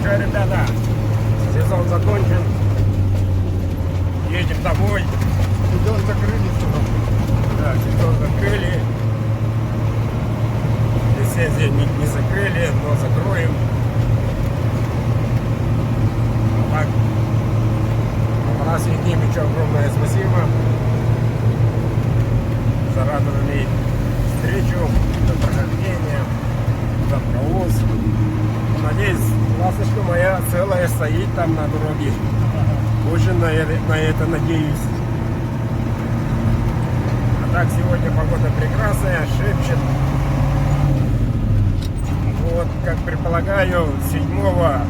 все, ребята, сезон закончен. Едем домой. Сезон закрыли все. Да, сезон закрыли. Лицензии не закрыли, но закроем. Так. Афанасию Евгеньевичу огромное спасибо за радостную встречу, за прохождение, за провоз. Надеюсь, ласточка моя целая стоит там на дороге. Очень на это надеюсь. А так, сегодня погода прекрасная, шепчет. Вот, как предполагаю, 7-го,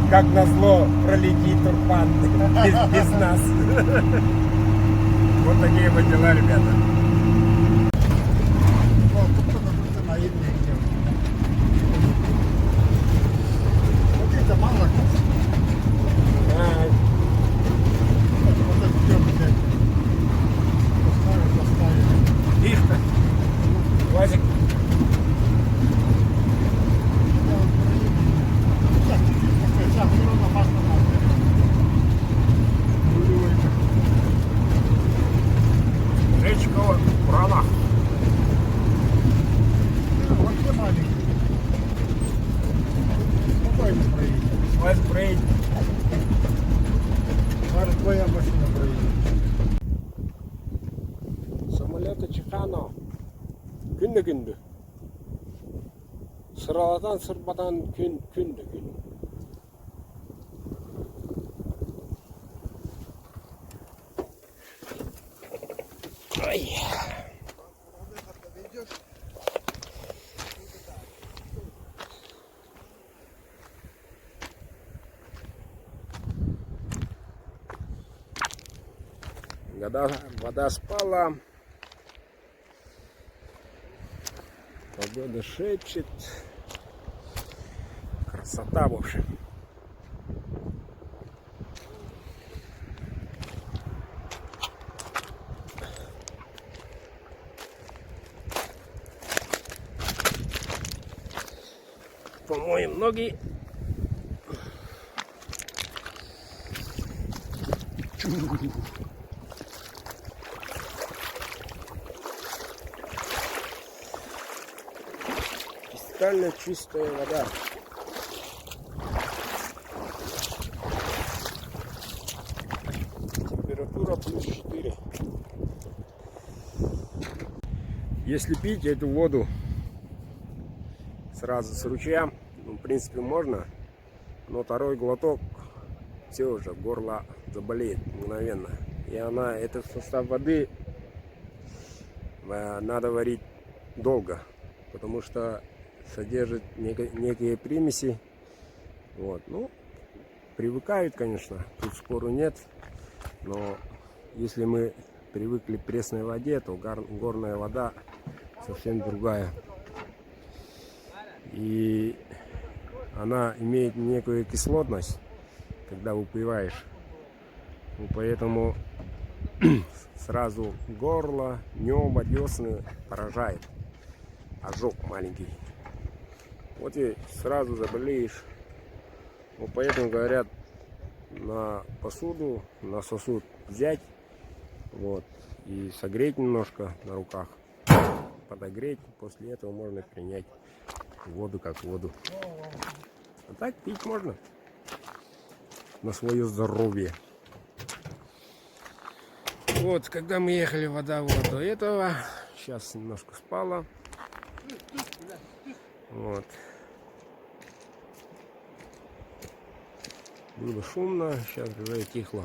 как назло, пролетит Турпан без нас. Вот такие вот дела, ребята. Их-то. Вазик. Речка Урала. Вообще маленький. Спокойно проедет. Вазик проедет. Может, твоя машина проедет. Самолеты Чихано. Күнді. Сыраладан сырбадан күнді. Ой. Вода спала. Погода шепчет. Красота, в общем. Помоем ноги. Кристально чистая вода. Температура плюс 4. Если пить эту воду сразу с ручья, ну, в принципе можно, но второй глоток, все уже, горло заболеет мгновенно. И этот состав воды надо варить долго, потому что содержит некие примеси. Вот. Ну, привыкают, конечно, тут спору нет, но если мы привыкли к пресной воде, то горная вода совсем другая. И она имеет некую кислотность, когда выпиваешь. Ну, поэтому сразу горло, небо, десны поражает. Ожог маленький. Вот и сразу заболеешь. Вот поэтому говорят, на посуду, на сосуд взять, вот, и согреть немножко на руках, подогреть. После этого можно принять воду как воду. А так пить можно на свое здоровье. Вот, когда мы ехали, вода вот до этого, сейчас немножко спала. Вот. Было шумно, сейчас уже тихло.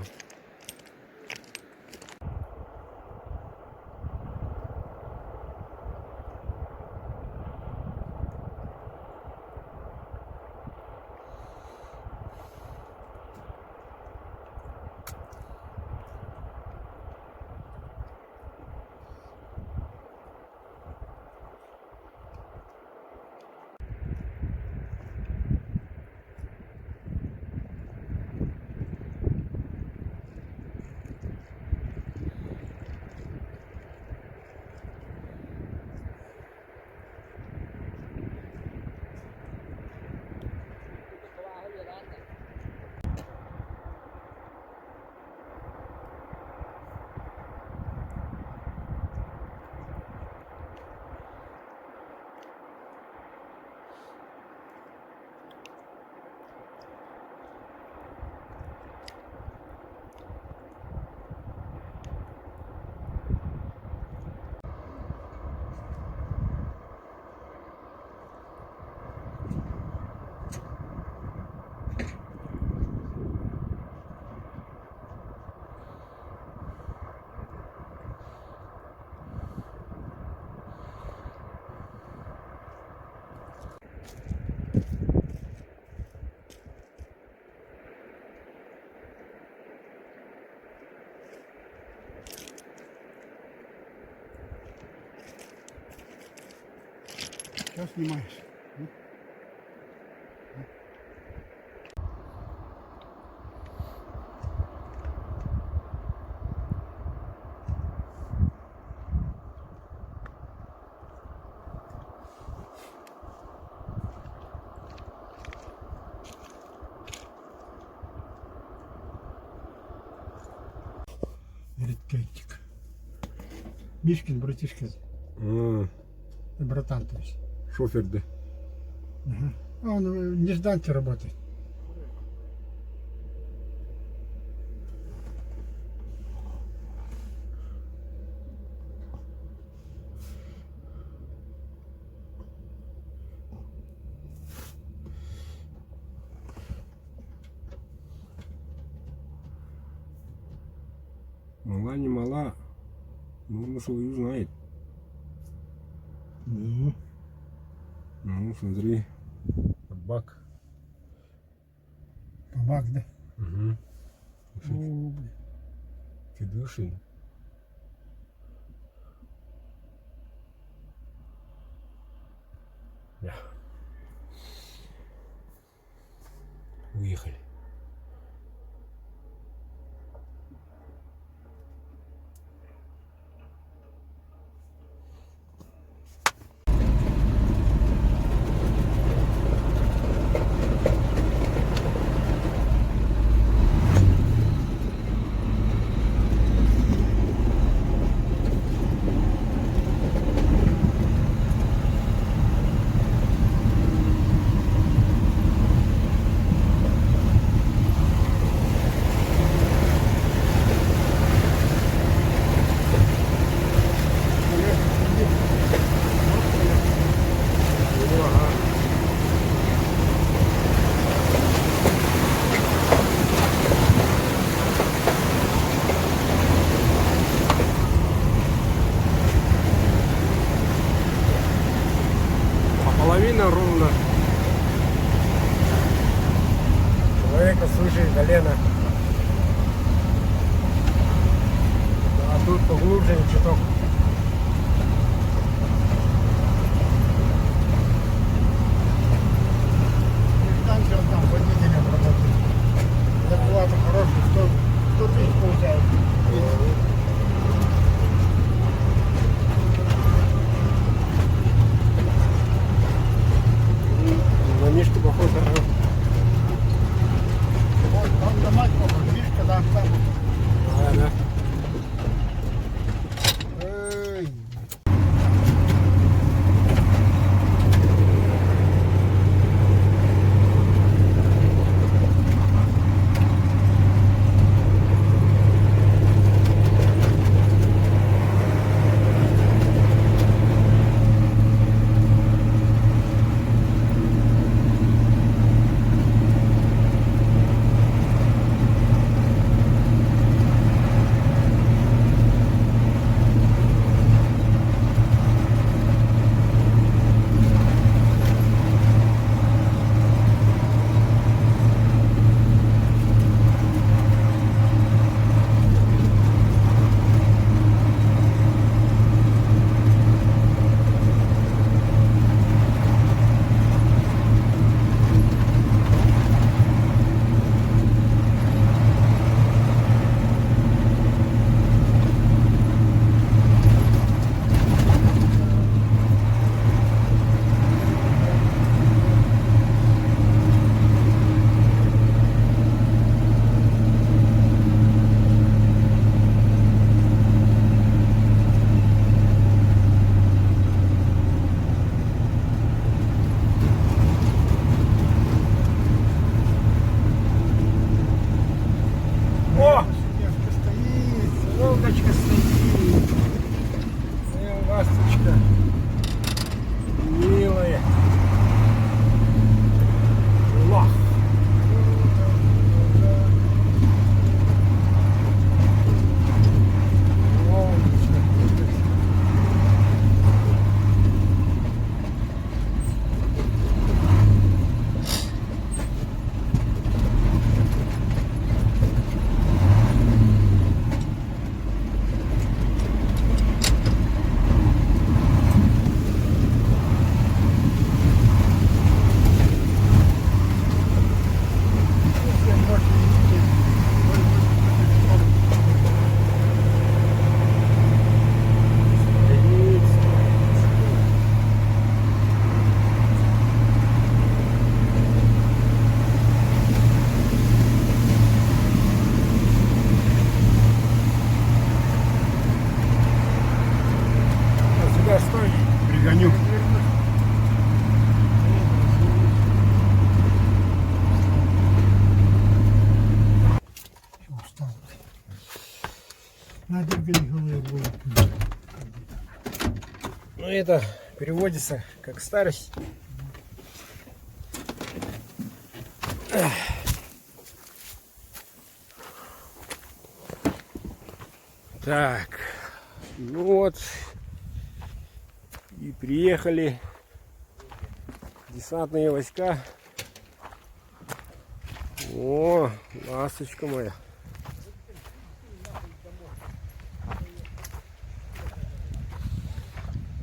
Что снимаешь? Редкайтик. Мишкин братишка. Братан, то есть. Шофер, да. Ага. А он в нежданке работает. Мала не мала, но свою знает. Ну, Ну, смотри, бак. табак, да? Угу. О, блин. Федушин. Да. Уехали. Половина ровно. Человека слышит колено. А тут поглубже чуток. Нежданке он там водителем работает. Зарплата хорошая, 100 тысяч получает. На Мишку похож, ага. Он на мать похож, видишь, когда он там. Да. Эй. береговые воды. Ну это переводится как старость. Так, ну вот и приехали десантные войска. О, ласточка моя.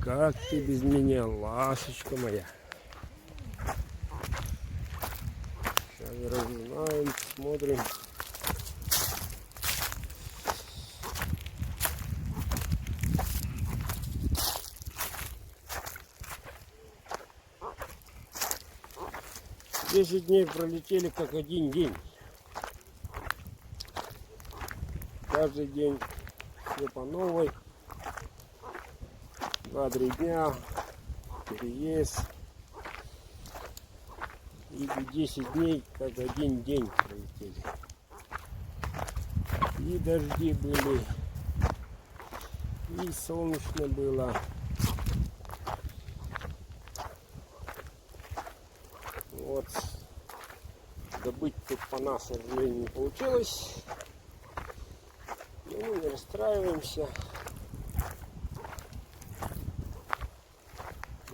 Как ты без меня, ласточка моя? Сейчас разузнаем, смотрим. Десять дней пролетели как один день. Каждый день все по новой. 2-3 дня, переезд. И 10 дней как один день пролетели. И дожди были, и солнечно было. Вот. Добыть тут по нас, к сожалению, не получилось. Но мы не расстраиваемся.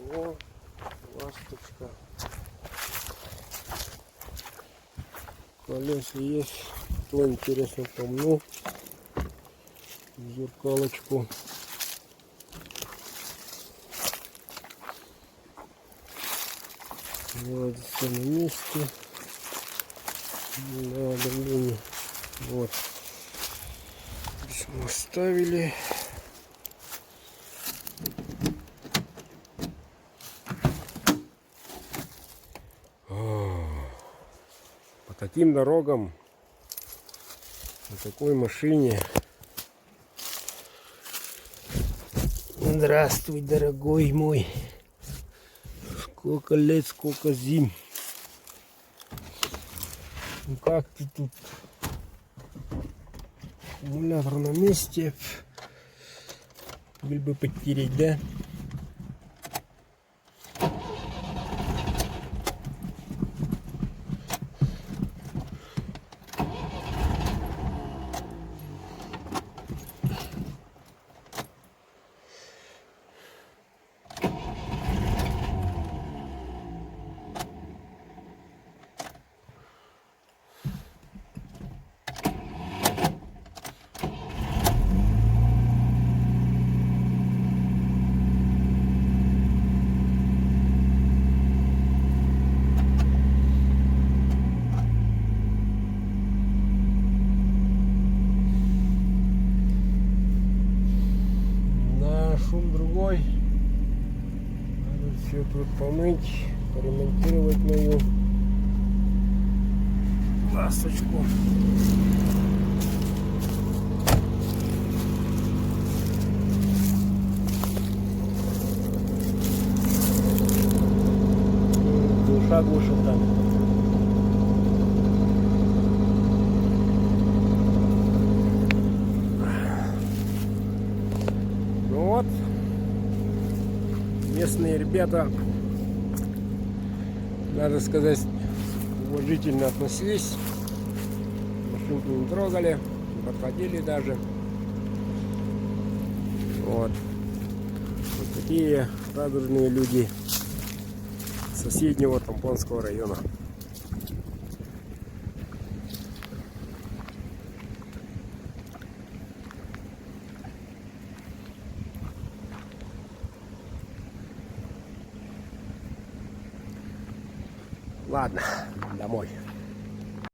О, ласточка. Колеса есть. Кто интересно помнул. Зеркалочку. Вот, все на месте. Да, давление. Вот. Здесь мы оставили. По таким дорогам, на такой машине. Здравствуй, дорогой мой. Сколько лет, сколько зим. Ну как ты тут? Аккумулятор на месте. Был бы потереть, да? Шум другой. Надо все тут помыть, поремонтировать мою ласточку. Глуша глушит там. Вот, местные ребята, надо сказать, уважительно относились, машинку не трогали, не подходили даже. Вот такие радужные люди соседнего Тампонского района. Ладно, домой.